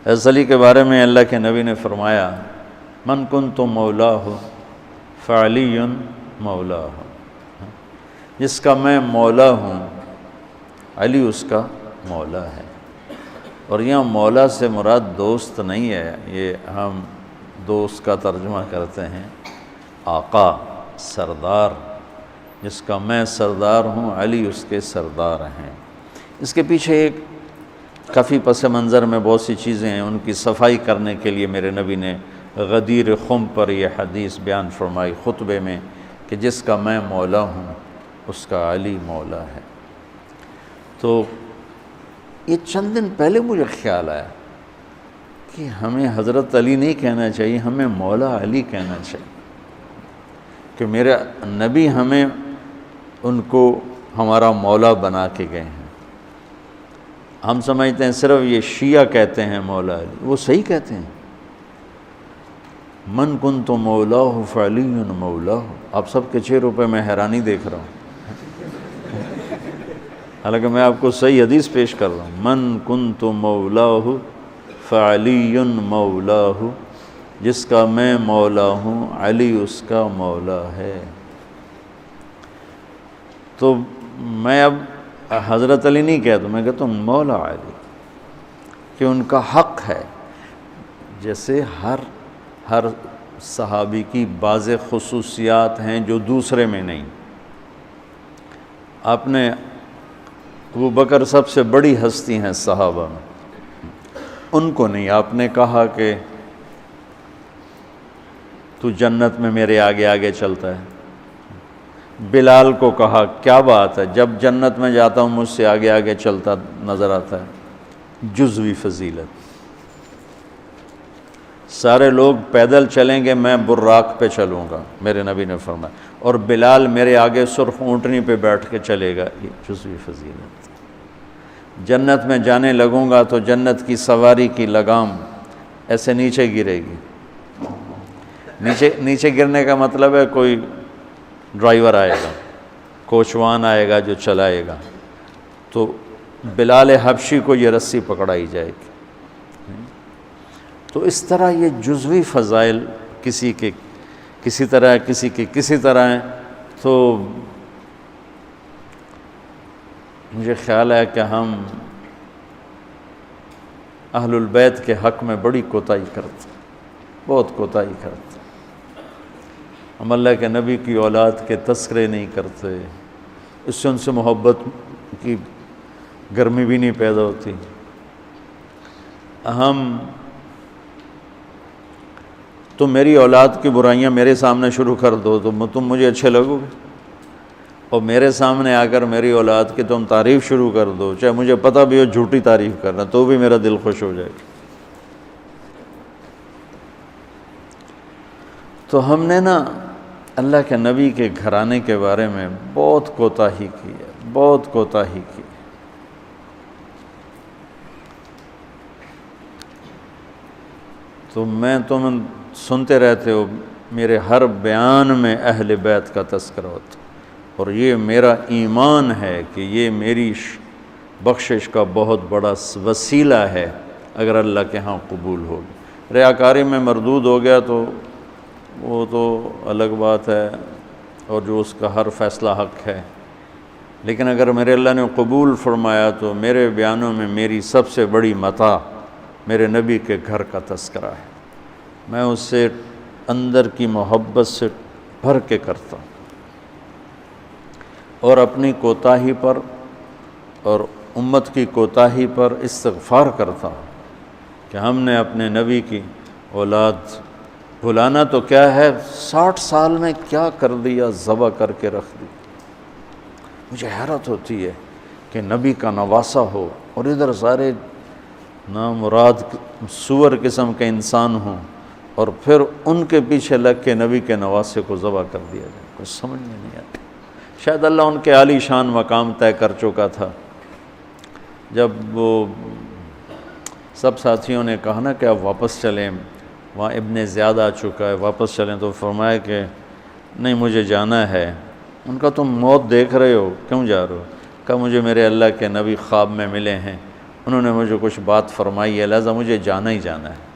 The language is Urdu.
حضرت علی کے بارے میں اللہ کے نبی نے فرمایا من کنت مولاہ فعلی مولاہ، جس کا میں مولا ہوں علی اس کا مولا ہے۔ اور یہاں مولا سے مراد دوست نہیں ہے، یہ ہم دوست کا ترجمہ کرتے ہیں آقا، سردار، جس کا میں سردار ہوں علی اس کے سردار ہیں۔ اس کے پیچھے ایک کافی پس منظر میں بہت سی چیزیں ہیں، ان کی صفائی کرنے کے لیے میرے نبی نے غدیر خم پر یہ حدیث بیان فرمائی خطبے میں کہ جس کا میں مولا ہوں اس کا علی مولا ہے۔ تو یہ چند دن پہلے مجھے خیال آیا کہ ہمیں حضرت علی نہیں کہنا چاہیے، ہمیں مولا علی کہنا چاہیے، کہ میرے نبی ہمیں ان کو ہمارا مولا بنا کے گئے ہیں۔ ہم سمجھتے ہیں صرف یہ شیعہ کہتے ہیں مولا علی، وہ صحیح کہتے ہیں، من کنت مولاہ فعلی مولاہ۔ آپ سب کے چہروں پہ میں حیرانی دیکھ رہا ہوں، حالانکہ میں آپ کو صحیح حدیث پیش کر رہا ہوں، من کنت مولاہ فعلی مولاہ، جس کا میں مولا ہوں علی اس کا مولا ہے۔ تو میں اب حضرت علی نہیں کہتا، میں کہتا ہوں مولا علی، کہ ان کا حق ہے۔ جیسے ہر صحابی کی بعض خصوصیات ہیں جو دوسرے میں نہیں۔ آپ نے ابو بکر سب سے بڑی ہستی ہیں صحابہ میں، ان کو نہیں، آپ نے کہا کہ تو جنت میں میرے آگے آگے چلتا ہے۔ بلال کو کہا کیا بات ہے، جب جنت میں جاتا ہوں مجھ سے آگے آگے چلتا نظر آتا ہے، جزوی فضیلت۔ سارے لوگ پیدل چلیں گے، میں براق پہ چلوں گا، میرے نبی نے فرمایا، اور بلال میرے آگے سرخ اونٹنی پہ بیٹھ کے چلے گا، یہ جزوی فضیلت۔ جنت میں جانے لگوں گا تو جنت کی سواری کی لگام ایسے نیچے گرے گی۔ نیچے گرنے کا مطلب ہے کوئی ڈرائیور آئے گا، کوچوان آئے گا جو چلائے گا، تو بلال حبشی کو یہ رسی پکڑائی جائے گی۔ تو اس طرح یہ جزوی فضائل کسی کے کسی طرح، کسی کے کسی طرح ہیں۔ تو مجھے خیال ہے کہ ہم اہل البیت کے حق میں بڑی کوتاہی کرتے، بہت کوتاہی کرتے۔ ہم اللہ کے نبی کی اولاد کے تذکرے نہیں کرتے، اس سے ان سے محبت کی گرمی بھی نہیں پیدا ہوتی۔ تم میری اولاد کی برائیاں میرے سامنے شروع کر دو تو تم مجھے اچھے لگو گے، اور میرے سامنے آ کر میری اولاد کی تم تعریف شروع کر دو، چاہے مجھے پتہ بھی ہو جھوٹی تعریف کرنا، تو بھی میرا دل خوش ہو جائے گا۔ تو ہم نے نا اللہ کے نبی کے گھرانے کے بارے میں بہت کوتاہی کی ہے، بہت کوتاہی کی۔ تو تم سنتے رہتے ہو، میرے ہر بیان میں اہل بیت کا تذکرہ ہوتا، اور یہ میرا ایمان ہے کہ یہ میری بخشش کا بہت بڑا وسیلہ ہے اگر اللہ کے ہاں قبول ہوگی۔ ریاکاری میں مردود ہو گیا تو وہ تو الگ بات ہے، اور جو اس کا ہر فیصلہ حق ہے، لیکن اگر میرے اللہ نے قبول فرمایا تو میرے بیانوں میں میری سب سے بڑی متاع میرے نبی کے گھر کا تذکرہ ہے۔ میں اس سے اندر کی محبت سے بھر کے کرتا ہوں، اور اپنی کوتاہی پر اور امت کی کوتاہی پر استغفار کرتا ہوں کہ ہم نے اپنے نبی کی اولاد بھلانا تو کیا ہے، 60 سال میں کیا کر دیا، ذبح کر کے رکھ دی۔ مجھے حیرت ہوتی ہے کہ نبی کا نواسہ ہو اور ادھر سارے نامراد سور قسم کے انسان ہوں، اور پھر ان کے پیچھے لگ کے نبی کے نواسے کو ذبح کر دیا جائے، کچھ سمجھ میں نہیں آتی۔ شاید اللہ ان کے عالی شان مقام طے کر چکا تھا۔ جب وہ سب ساتھیوں نے کہا نا کہ آپ واپس چلیں، وہاں ابن زیاد آ چکا ہے، واپس چلیں، تو فرمایا کہ نہیں مجھے جانا ہے۔ ان کا تم موت دیکھ رہے ہو، کیوں جا رہے ہو؟ کہا مجھے میرے اللہ کے نبی خواب میں ملے ہیں، انہوں نے مجھے کچھ بات فرمائی ہے، لہٰذا مجھے جانا ہی جانا ہے۔